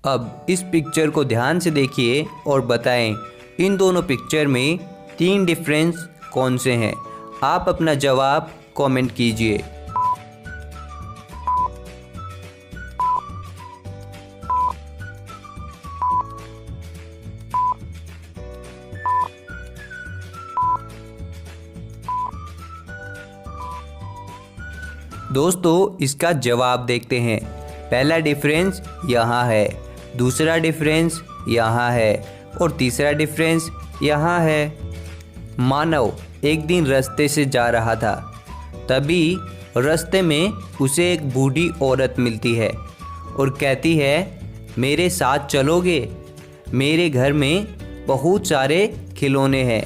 अब इस पिक्चर को ध्यान से देखिए और बताएं इन दोनों पिक्चर में 3 डिफरेंस कौन से हैं। आप अपना जवाब कमेंट कीजिए। दोस्तों इसका जवाब देखते हैं। पहला डिफरेंस यहाँ है, दूसरा डिफरेंस यहाँ है और तीसरा डिफरेंस यहाँ है। मानव एक दिन रास्ते से जा रहा था, तभी रास्ते में उसे एक बूढ़ी औरत मिलती है और कहती है, मेरे साथ चलोगे? मेरे घर में बहुत सारे खिलौने हैं।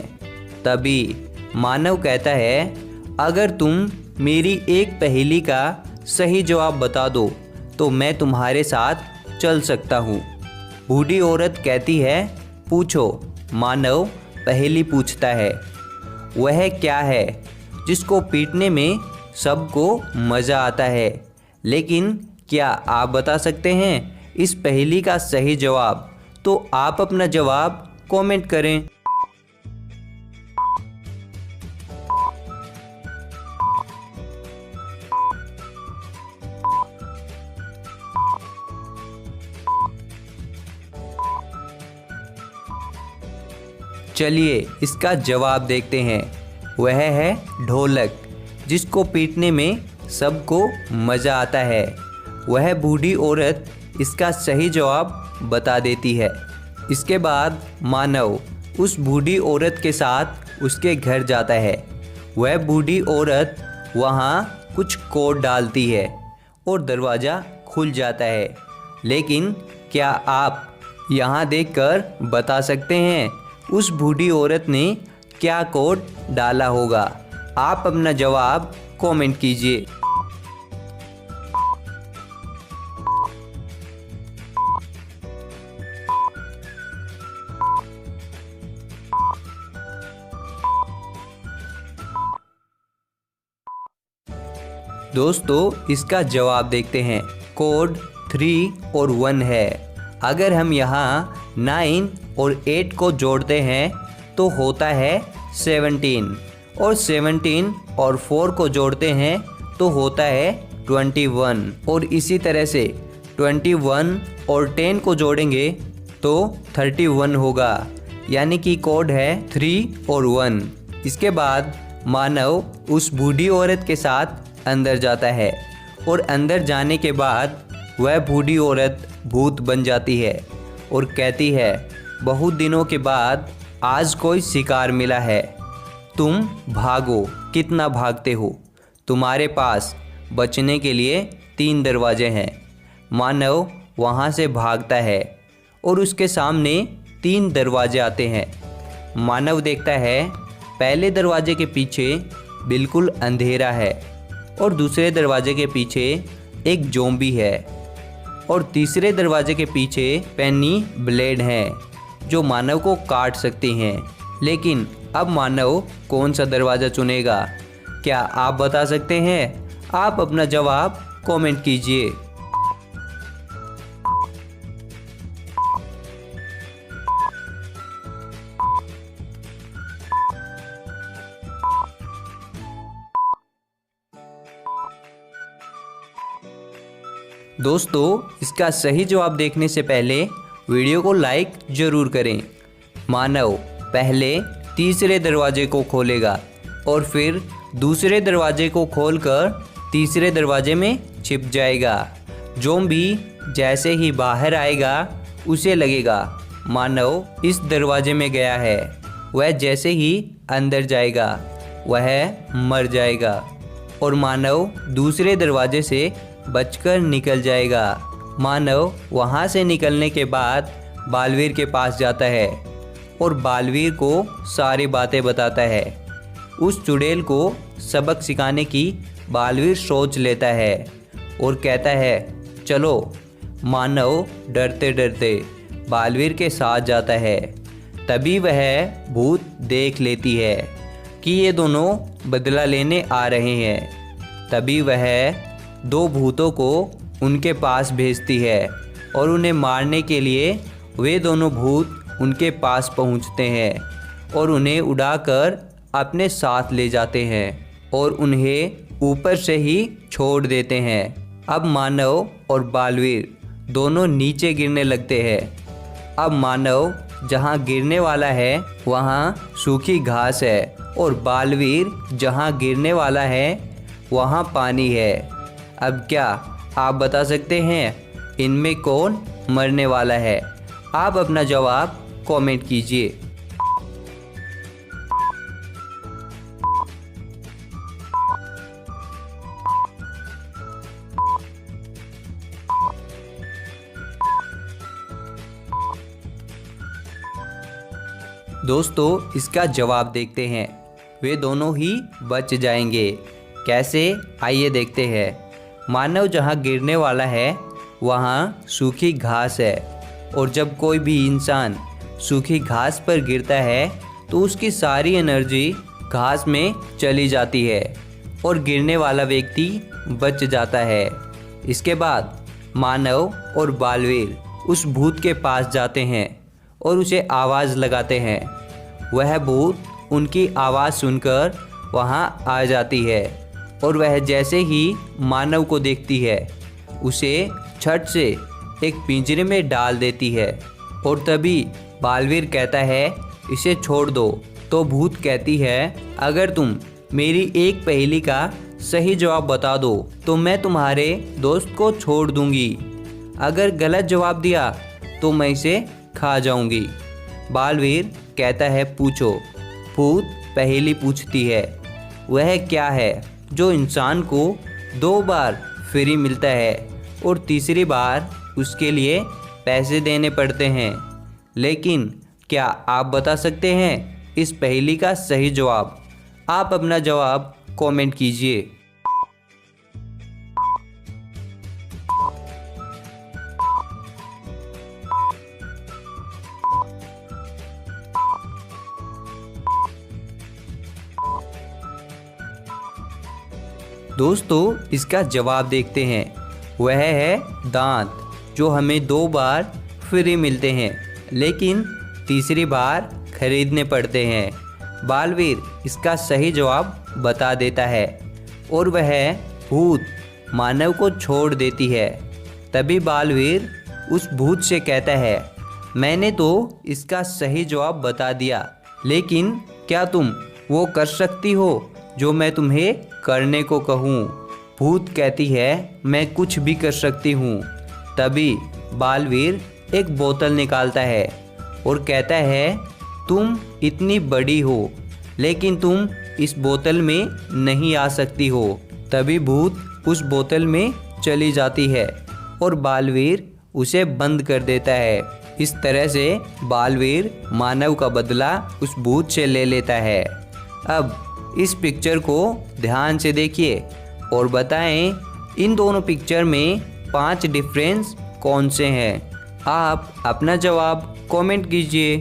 तभी मानव कहता है, अगर तुम मेरी एक पहेली का सही जवाब बता दो तो मैं तुम्हारे साथ चल सकता हूँ। बूढ़ी औरत कहती है, पूछो। मानव पहेली पूछता है, वह क्या है जिसको पीटने में सबको मज़ा आता है? लेकिन क्या आप बता सकते हैं इस पहेली का सही जवाब? तो आप अपना जवाब कमेंट करें। चलिए इसका जवाब देखते हैं। वह है ढोलक, जिसको पीटने में सबको मज़ा आता है। वह बूढ़ी औरत इसका सही जवाब बता देती है। इसके बाद मानव उस बूढ़ी औरत के साथ उसके घर जाता है। वह बूढ़ी औरत वहाँ कुछ कोड डालती है और दरवाज़ा खुल जाता है। लेकिन क्या आप यहाँ देखकर बता सकते हैं उस बूढ़ी औरत ने क्या कोड डाला होगा? आप अपना जवाब कमेंट कीजिए। दोस्तों इसका जवाब देखते हैं। कोड 3 और 1 है। अगर हम यहाँ 9 और 8 को जोड़ते हैं तो होता है 17 और 17 और 4 को जोड़ते हैं तो होता है 21 और इसी तरह से 21 और 10 को जोड़ेंगे तो 31 होगा। यानी कि कोड है 3 और 1। इसके बाद मानव उस बूढ़ी औरत के साथ अंदर जाता है और अंदर जाने के बाद वह बूढ़ी औरत भूत बन जाती है और कहती है, बहुत दिनों के बाद आज कोई शिकार मिला है। तुम भागो। कितना भागते हो? तुम्हारे पास बचने के लिए 3 दरवाजे हैं। मानव वहाँ से भागता है और उसके सामने 3 दरवाजे आते हैं। मानव देखता है पहले दरवाजे के पीछे बिल्कुल अंधेरा है और दूसरे दरवाजे के पीछे एक ज़ॉम्बी है और तीसरे दरवाजे के पीछे पेनी ब्लेड हैं जो मानव को काट सकती हैं। लेकिन अब मानव कौन सा दरवाज़ा चुनेगा? क्या आप बता सकते हैं? आप अपना जवाब कमेंट कीजिए। दोस्तों इसका सही जवाब देखने से पहले वीडियो को लाइक ज़रूर करें। मानव पहले तीसरे दरवाजे को खोलेगा और फिर दूसरे दरवाजे को खोलकर तीसरे दरवाजे में छिप जाएगा। ज़ॉम्बी जैसे ही बाहर आएगा उसे लगेगा मानव इस दरवाजे में गया है। वह जैसे ही अंदर जाएगा वह मर जाएगा और मानव दूसरे दरवाजे से बचकर निकल जाएगा। मानव वहाँ से निकलने के बाद बालवीर के पास जाता है और बालवीर को सारी बातें बताता है। उस चुड़ैल को सबक सिखाने की बालवीर सोच लेता है और कहता है, चलो। मानव डरते डरते बालवीर के साथ जाता है। तभी वह भूत देख लेती है कि ये दोनों बदला लेने आ रहे हैं। तभी वह 2 भूतों को उनके पास भेजती है और उन्हें मारने के लिए वे दोनों भूत उनके पास पहुंचते हैं और उन्हें उड़ाकर अपने साथ ले जाते हैं और उन्हें ऊपर से ही छोड़ देते हैं। अब मानव और बालवीर दोनों नीचे गिरने लगते हैं। अब मानव जहाँ गिरने वाला है वहाँ सूखी घास है और बालवीर जहाँ गिरने वाला है वहाँ पानी है। अब क्या आप बता सकते हैं इनमें कौन मरने वाला है? आप अपना जवाब कमेंट कीजिए। दोस्तों इसका जवाब देखते हैं। वे दोनों ही बच जाएंगे। कैसे, आइए देखते हैं। मानव जहाँ गिरने वाला है वहाँ सूखी घास है और जब कोई भी इंसान सूखी घास पर गिरता है तो उसकी सारी एनर्जी घास में चली जाती है और गिरने वाला व्यक्ति बच जाता है। इसके बाद मानव और बालवीर उस भूत के पास जाते हैं और उसे आवाज़ लगाते हैं। वह भूत उनकी आवाज़ सुनकर वहाँ आ जाती है और वह जैसे ही मानव को देखती है उसे छट से एक पिंजरे में डाल देती है और तभी बालवीर कहता है इसे छोड़ दो। तो भूत कहती है अगर तुम मेरी एक पहेली का सही जवाब बता दो तो मैं तुम्हारे दोस्त को छोड़ दूंगी, अगर गलत जवाब दिया तो मैं इसे खा जाऊंगी। बालवीर कहता है पूछो। भूत पहेली पूछती है वह क्या है जो इंसान को 2 बार फ्री मिलता है और तीसरी बार उसके लिए पैसे देने पड़ते हैं। लेकिन क्या आप बता सकते हैं इस पहेली का सही जवाब? आप अपना जवाब कमेंट कीजिए। दोस्तों इसका जवाब देखते हैं। वह है दांत, जो हमें 2 बार फ्री मिलते हैं लेकिन तीसरी बार खरीदने पड़ते हैं। बालवीर इसका सही जवाब बता देता है और वह भूत मानव को छोड़ देती है। तभी बालवीर उस भूत से कहता है मैंने तो इसका सही जवाब बता दिया, लेकिन क्या तुम वो कर सकती हो जो मैं तुम्हें करने को कहूँ? भूत कहती है मैं कुछ भी कर सकती हूँ। तभी बालवीर एक बोतल निकालता है और कहता है तुम इतनी बड़ी हो लेकिन तुम इस बोतल में नहीं आ सकती हो। तभी भूत उस बोतल में चली जाती है और बालवीर उसे बंद कर देता है। इस तरह से बालवीर मानव का बदला उस भूत से ले लेता है। अब इस पिक्चर को ध्यान से देखिए और बताएं इन दोनों पिक्चर में 5 डिफरेंस कौन से हैं। आप अपना जवाब कमेंट कीजिए।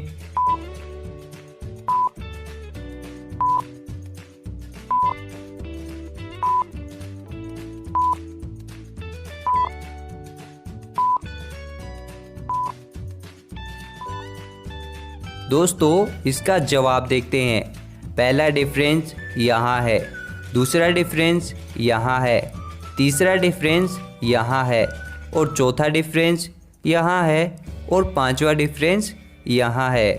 दोस्तों इसका जवाब देखते हैं। पहला डिफरेंस यहाँ है, दूसरा डिफरेंस यहाँ है, तीसरा डिफरेंस यहाँ है और चौथा डिफरेंस यहाँ है और 5वां डिफरेंस यहाँ है।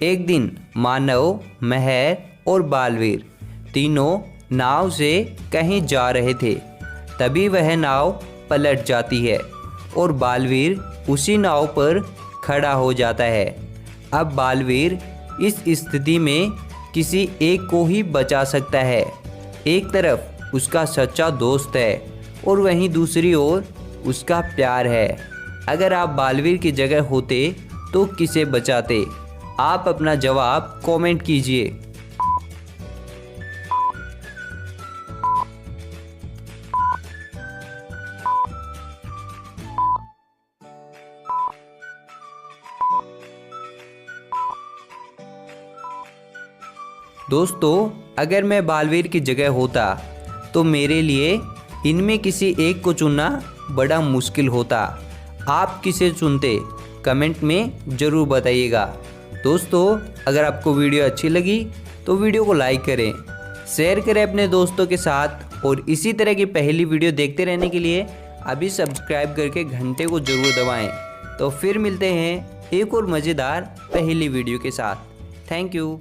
एक दिन मानव, महर और बालवीर तीनों नाव से कहीं जा रहे थे। तभी वह नाव पलट जाती है और बालवीर उसी नाव पर खड़ा हो जाता है। अब बालवीर इस स्थिति में किसी एक को ही बचा सकता है। एक तरफ उसका सच्चा दोस्त है और वहीं दूसरी ओर उसका प्यार है। अगर आप बालवीर की जगह होते तो किसे बचाते? आप अपना जवाब कमेंट कीजिए। दोस्तों अगर मैं बालवीर की जगह होता तो मेरे लिए इनमें किसी एक को चुनना बड़ा मुश्किल होता। आप किसे चुनते कमेंट में ज़रूर बताइएगा। दोस्तों अगर आपको वीडियो अच्छी लगी तो वीडियो को लाइक करें, शेयर करें अपने दोस्तों के साथ और इसी तरह की पहली वीडियो देखते रहने के लिए अभी सब्सक्राइब करके घंटे को ज़रूर दबाएं। तो फिर मिलते हैं एक और मज़ेदार पहली वीडियो के साथ। Thank you.